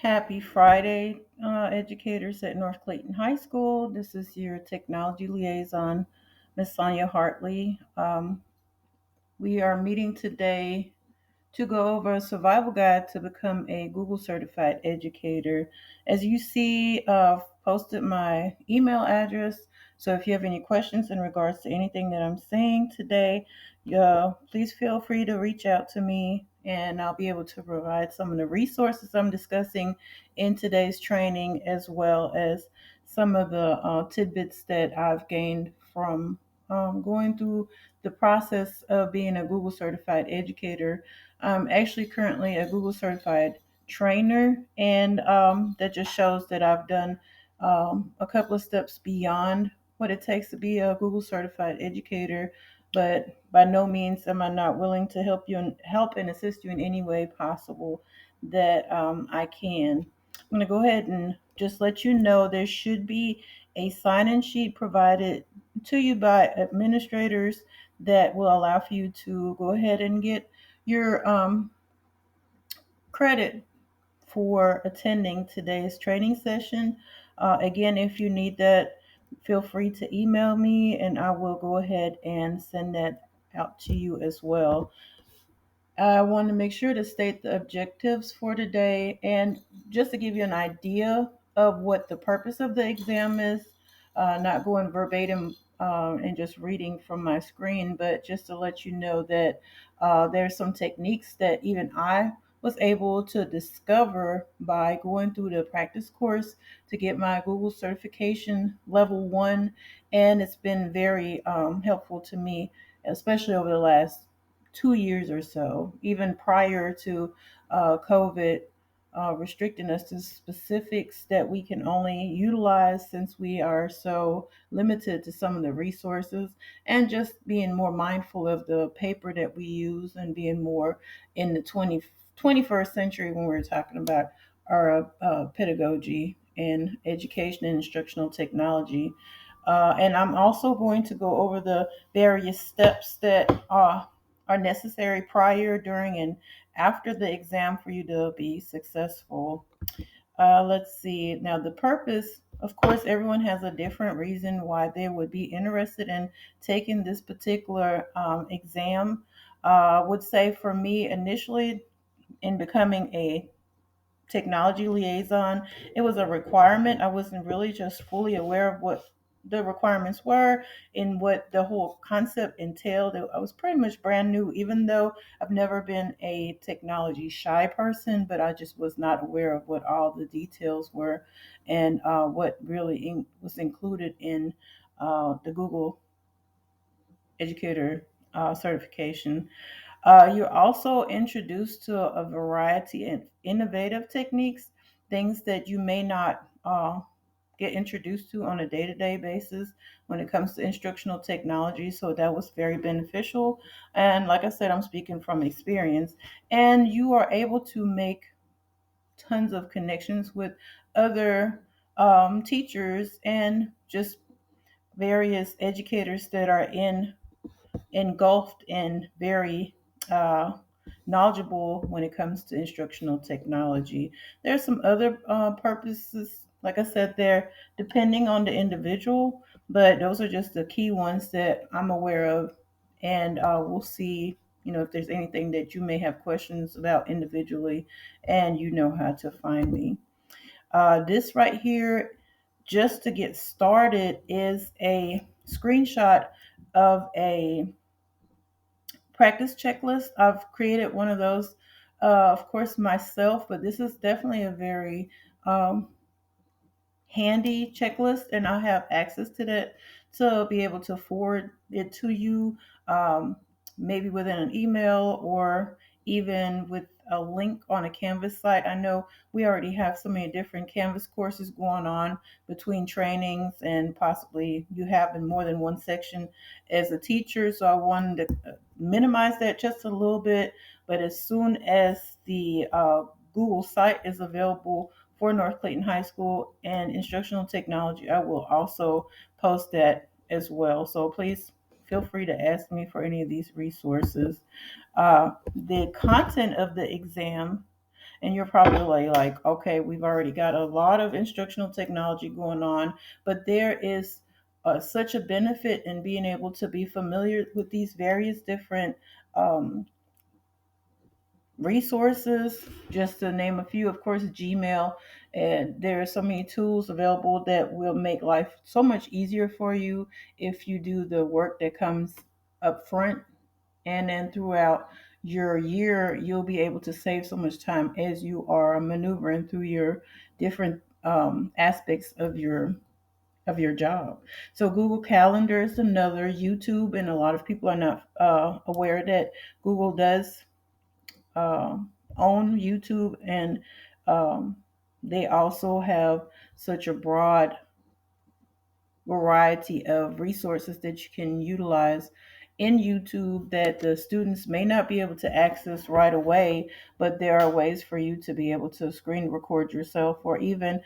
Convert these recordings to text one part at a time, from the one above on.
Happy Friday, educators at North Clayton High School. This is your technology liaison, Miss Sonia Hartley. We are meeting today to go over a survival guide to become a Google Certified Educator. As you see, posted my email address. So if you have any questions in regards to anything that I'm saying today, please feel free to reach out to me and I'll be able to provide some of the resources I'm discussing in today's training, as well as some of the tidbits that I've gained from going through the process of being a Google Certified Educator. I'm actually currently a Google Certified Trainer, and that just shows that I've done a couple of steps beyond what it takes to be a Google Certified Educator. But by no means am I not willing to help and assist you in any way possible that I can. I'm going to go ahead and just let you know there should be a sign-in sheet provided to you by administrators that will allow for you to go ahead and get your credit for attending today's training session. Again, if you need that, feel free to email me and I will go ahead and send that out to you as well. I want to make sure to state the objectives for today and just to give you an idea of what the purpose of the exam is, not going verbatim and just reading from my screen, but just to let you know that there's some techniques that even I was able to discover by going through the practice course to get my Google certification level one. And it's been very helpful to me, especially over the last 2 years or so, even prior to COVID restricting us to specifics that we can only utilize since we are so limited to some of the resources, and just being more mindful of the paper that we use and being more in the 21st century when we're talking about our pedagogy and education and instructional technology. And I'm also going to go over the various steps that are necessary prior, during, and after the exam for you to be successful. Let's see. Now, the purpose, of course, everyone has a different reason why they would be interested in taking this particular exam. I would say for me, initially, in becoming a technology liaison, it was a requirement. I wasn't really just fully aware of what the requirements were and what the whole concept entailed. I was pretty much brand new, even though I've never been a technology shy person, but I just was not aware of what all the details were and what really was included in the Google Educator certification. You're also introduced to a variety of innovative techniques, things that you may not get introduced to on a day to day basis when it comes to instructional technology. So that was very beneficial. And like I said, I'm speaking from experience. And you are able to make tons of connections with other teachers and just various educators that are engulfed and very uh, knowledgeable when it comes to instructional technology. There's some other purposes, like I said, there depending on the individual, but those are just the key ones that I'm aware of, and we'll see. If there's anything that you may have questions about individually, and you know how to find me. This right here, just to get started, is a screenshot of a practice checklist. I've created one of those, of course, myself, but this is definitely a very um, handy checklist, and I'll have access to that to be able to forward it to you, um, maybe within an email or even with a link on a Canvas site. I know we already have so many different Canvas courses going on between trainings, and possibly you have in more than one section as a teacher. So I wanted to minimize that just a little bit. But as soon as the Google site is available for North Clayton High School and instructional technology, I will also post that as well. So please feel free to ask me for any of these resources. The content of the exam, And you're probably like, okay, we've already got a lot of instructional technology going on, but there is such a benefit in being able to be familiar with these various different um, resources, just to name a few. Of course, Gmail, and there are so many tools available that will make life so much easier for you if you do the work that comes up front, and then throughout your year you'll be able to save so much time as you are maneuvering through your different aspects of your job. So Google Calendar is another. YouTube, and a lot of people are not aware that Google does uh, own YouTube, and um, they also have such a broad variety of resources that you can utilize in YouTube that the students may not be able to access right away, but there are ways for you to be able to screen record yourself, or even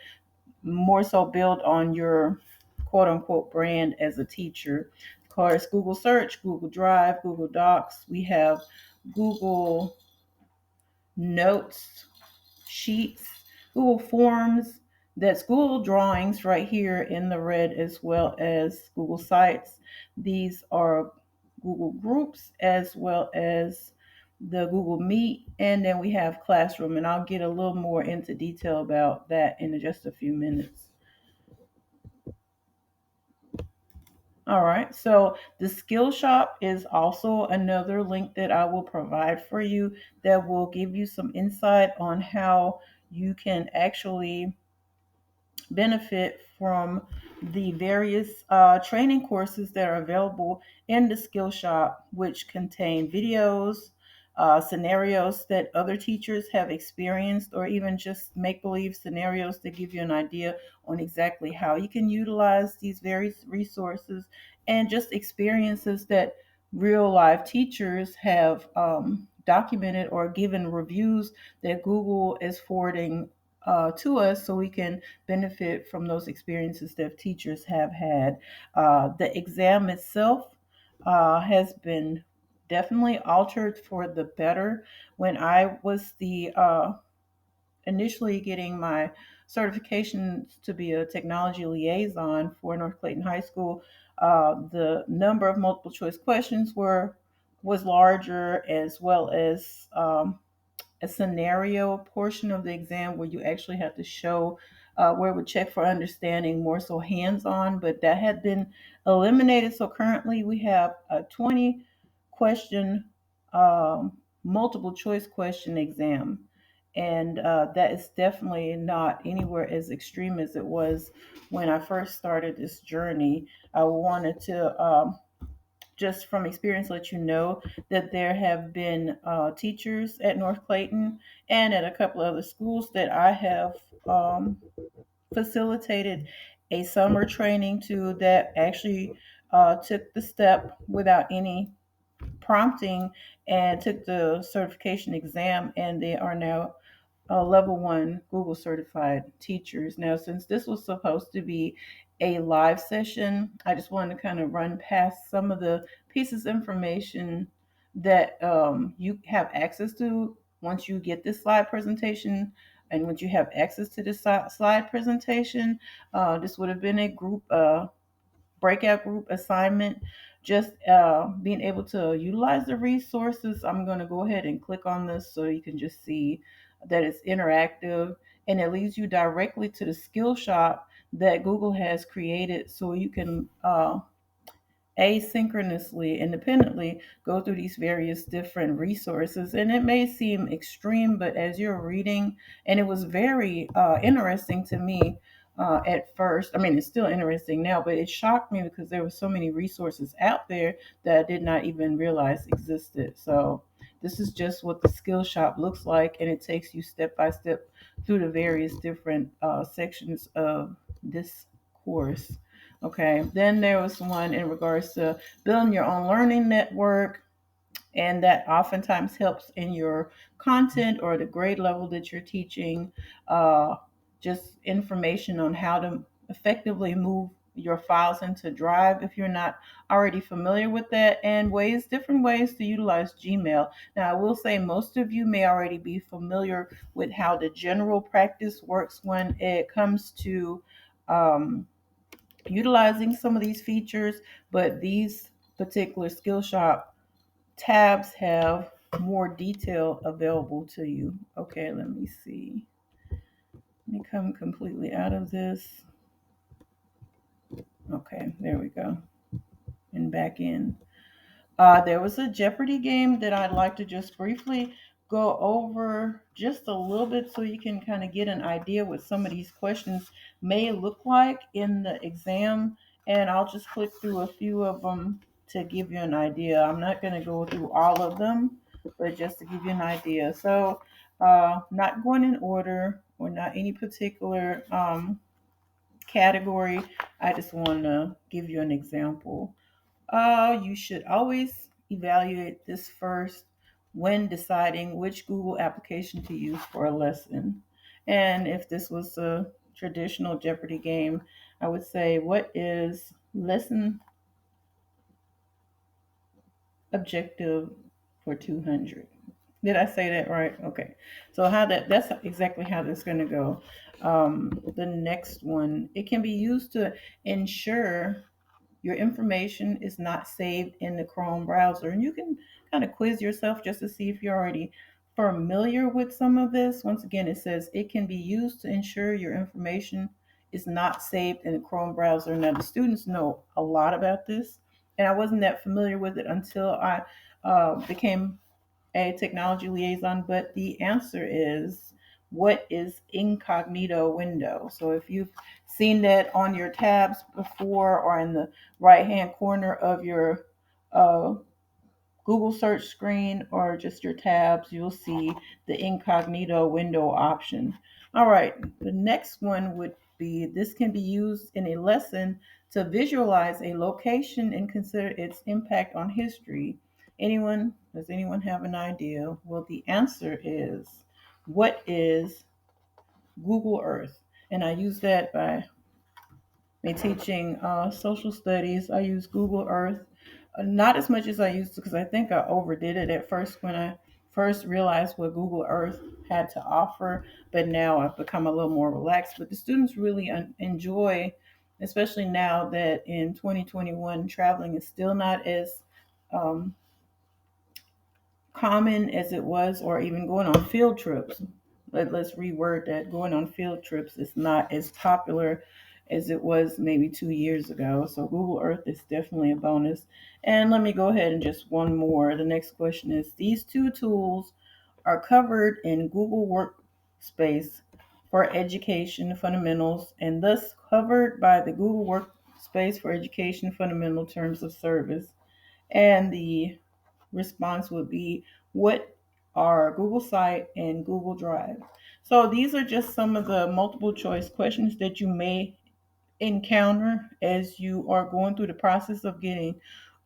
more so build on your quote unquote brand as a teacher. Of course, Google Search, Google Drive, Google Docs. We have Google Notes, Sheets, Google Forms. That's Google Drawings right here in the red, as well as Google Sites. These are Google Groups, as well as the Google Meet. And then we have Classroom, and I'll get a little more into detail about that in just a few minutes. All right, so the skill shop is also another link that I will provide for you that will give you some insight on how you can actually benefit from the various training courses that are available in the skill shop, which contain videos, scenarios that other teachers have experienced, or even just make believe scenarios to give you an idea on exactly how you can utilize these various resources, and just experiences that real life teachers have documented or given reviews that Google is forwarding to us, so we can benefit from those experiences that teachers have had. The exam itself has been definitely altered for the better. When I was the initially getting my certification to be a technology liaison for North Clayton High School, the number of multiple choice questions was larger, as well as a scenario portion of the exam where you actually have to show where it would check for understanding, more so hands-on, but that had been eliminated. So currently we have a 20 question multiple choice question exam, and that is definitely not anywhere as extreme as it was when I first started this journey. I wanted to just from experience let you know that there have been teachers at North Clayton and at a couple of other schools that I have facilitated a summer training to, that actually took the step without any prompting and took the certification exam, and they are now level one Google certified teachers. Now, since this was supposed to be a live session, I just wanted to kind of run past some of the pieces of information that you have access to once you get this slide presentation. And once you have access to this slide presentation, this would have been a group breakout group assignment, just being able to utilize the resources. I'm going to go ahead and click on this so you can just see that it's interactive, and it leads you directly to the skill shop that Google has created, so you can asynchronously, independently go through these various different resources. And it may seem extreme, but as you're reading, and it was very interesting to me at first. I mean, it's still interesting now, but it shocked me because there were so many resources out there that I did not even realize existed. So this is just what the skill shop looks like, and it takes you step by step through the various different sections of this course. Okay, then there was one in regards to building your own learning network, and that oftentimes helps in your content or the grade level that you're teaching. Just information on how to effectively move your files into Drive if you're not already familiar with that, and different ways to utilize Gmail. Now, I will say most of you may already be familiar with how the general practice works when it comes to um, utilizing some of these features, but these particular Skillshop tabs have more detail available to you. Okay, let me see. Let me come completely out of this. Okay, there we go. And back in. There was a Jeopardy game that I'd like to just briefly go over just a little bit so you can kind of get an idea what some of these questions may look like in the exam. And I'll just click through a few of them to give you an idea. I'm not going to go through all of them, but just to give you an idea. So, not going in order or not any particular category. I just want to give you an example. You should always evaluate this first when deciding which Google application to use for a lesson. And if this was a traditional Jeopardy game, I would say, what is lesson objective for 200? Did I say that right? Okay. So that's exactly how that's going to go. The next one, it can be used to ensure your information is not saved in the Chrome browser. And you can kind of quiz yourself just to see if you're already familiar with some of this. Once again, it says it can be used to ensure your information is not saved in the Chrome browser. Now, the students know a lot about this, and I wasn't that familiar with it until I became a technology liaison, but the answer is, what is incognito window? So if you've seen that on your tabs before or in the right hand corner of your uh, Google search screen or just your tabs, you'll see the incognito window option. All right, the next one would be, this can be used in a lesson to visualize a location and consider its impact on history. Does anyone have an idea? Well, the answer is, what is Google Earth? And I use that by me teaching social studies. I use Google Earth, not as much as I used to, because I think I overdid it at first when I first realized what Google Earth had to offer. But now I've become a little more relaxed. But the students really enjoy, especially now that in 2021 traveling is still not as um, common as it was, or even going on field trips. Let's reword that. Going on field trips is not as popular as it was maybe 2 years ago. So Google Earth is definitely a bonus. And let me go ahead and just one more. The next question is, these two tools are covered in Google Workspace for Education Fundamentals and thus covered by the Google Workspace for Education Fundamental Terms of Service. And the response would be, what are Google Site and Google Drive? So these are just some of the multiple choice questions that you may encounter as you are going through the process of getting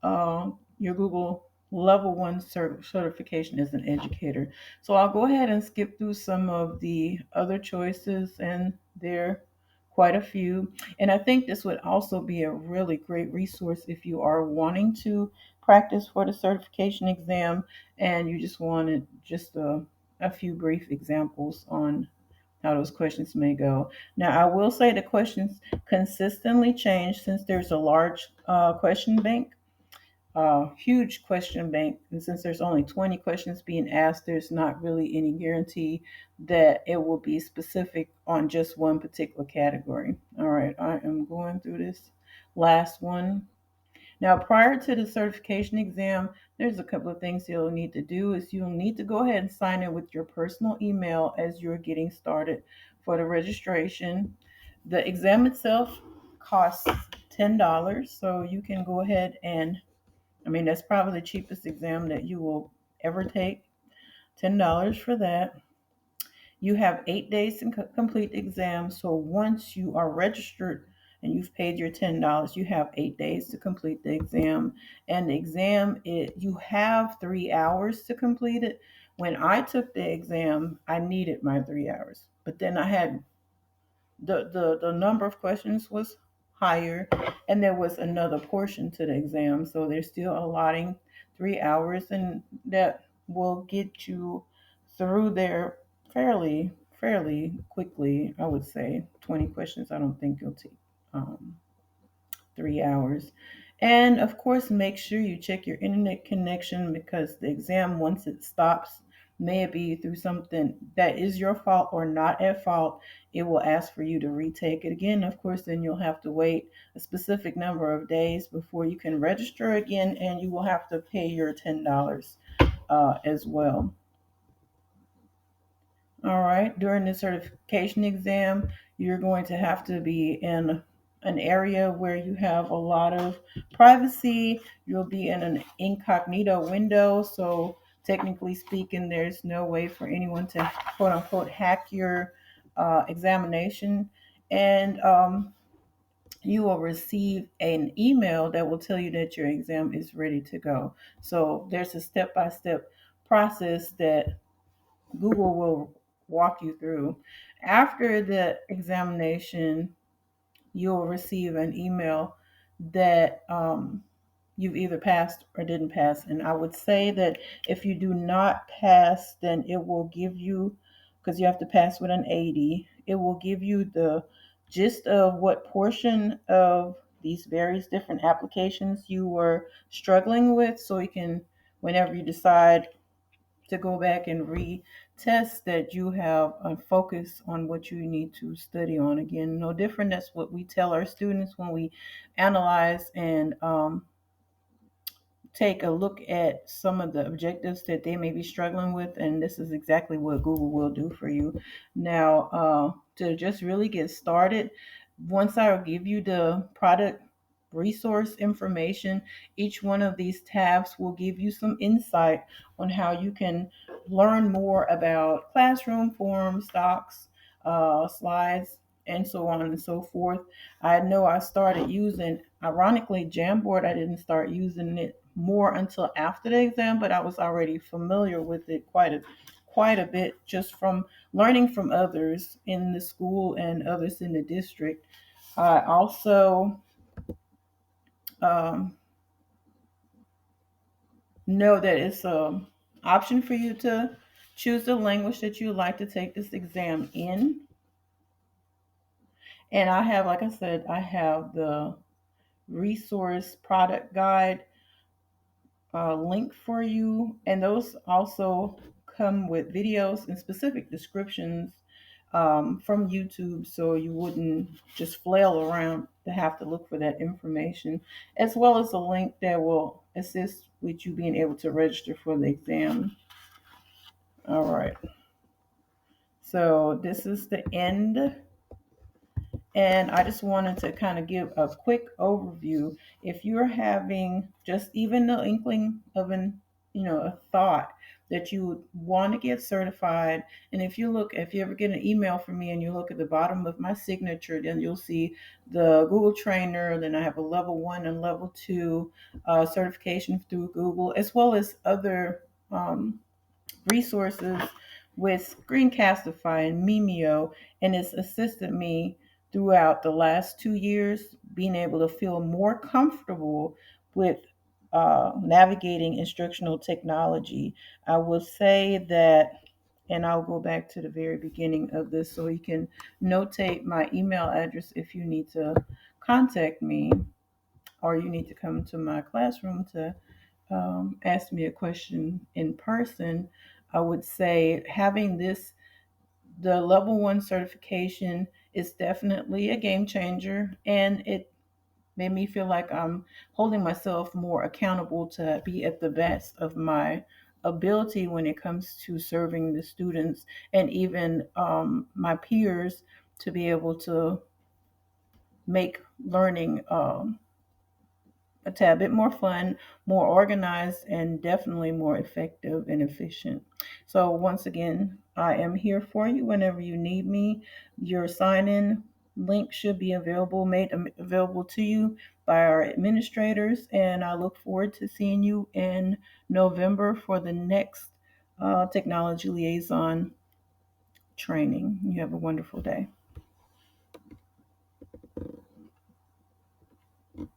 your Google level one certification as an educator. So I'll go ahead and skip through some of the other choices, and there are quite a few. And I think this would also be a really great resource if you are wanting to practice for the certification exam and you just wanted just a few brief examples on how those questions may go. Now, I will say the questions consistently change since there's a large question bank, huge question bank, and since there's only 20 questions being asked, there's not really any guarantee that it will be specific on just one particular category. All right, I am going through this last one. Now, prior to the certification exam, there's a couple of things you'll need to do. Is you'll need to go ahead and sign in with your personal email as you're getting started for the registration. The exam itself costs $10, so you can go ahead and, I mean, that's probably the cheapest exam that you will ever take. $10 for that. You have 8 days to complete the exam. So once you are registered and you've paid your $10, you have 8 days to complete the exam. And the exam, you have 3 hours to complete it. When I took the exam, I needed my 3 hours. But then I had the number of questions was higher. And there was another portion to the exam. So they're still allotting 3 hours, and that will get you through there fairly quickly. I would say 20 questions. I don't think you'll take um, 3 hours. And of course, make sure you check your internet connection, because the exam, once it stops, may it be through something that is your fault or not at fault, it will ask for you to retake it again. Of course, then you'll have to wait a specific number of days before you can register again, and you will have to pay your $10 as well. All right. During the certification exam, you're going to have to be in an area where you have a lot of privacy. You'll be in an incognito window. So, technically speaking, there's no way for anyone to quote unquote hack your examination. And you will receive an email that will tell you that your exam is ready to go. So, there's a step by step process that Google will walk you through. After the examination, you'll receive an email that you've either passed or didn't pass. And I would say that if you do not pass, then it will give you, because you have to pass with an 80, it will give you the gist of what portion of these various different applications you were struggling with, so you can, whenever you decide to go back and retest, that you have a focus on what you need to study on. Again, no different. That's what we tell our students when we analyze and take a look at some of the objectives that they may be struggling with, and this is exactly what Google will do for you. Now, to just really get started, once I give you the product resource information, each one of these tabs will give you some insight on how you can learn more about classroom forms, docs, slides, and so on and so forth. I know I started using, ironically, Jamboard. I didn't start using it more until after the exam, but I was already familiar with it quite a bit, just from learning from others in the school and others in the district. I also um, know that it's an option for you to choose the language that you would like to take this exam in. And I have, like I said, I have the resource product guide link for you, and those also come with videos and specific descriptions from YouTube, so you wouldn't just flail around to have to look for that information, as well as a link that will assist with you being able to register for the exam. All right, so this is the end. And I just wanted to kind of give a quick overview. If you're having just even the inkling of a thought that you would want to get certified, and if you ever get an email from me and you look at the bottom of my signature, then you'll see the Google Trainer. Then I have a level 1 and level 2 certification through Google, as well as other resources with Screencastify and Mimeo, and it's assisted me throughout the last 2 years being able to feel more comfortable with navigating instructional technology. I will say that, and I'll go back to the very beginning of this so you can notate my email address if you need to contact me, or you need to come to my classroom to ask me a question in person. I would say having the level 1 certification is definitely a game changer, and it made me feel like I'm holding myself more accountable to be at the best of my ability when it comes to serving the students, and even my peers, to be able to make learning a tad bit more fun, more organized, and definitely more effective and efficient. So, once again, I am here for you whenever you need me. Your sign in link should be made available to you by our administrators, and I look forward to seeing you in November for the next technology liaison training. You have a wonderful day.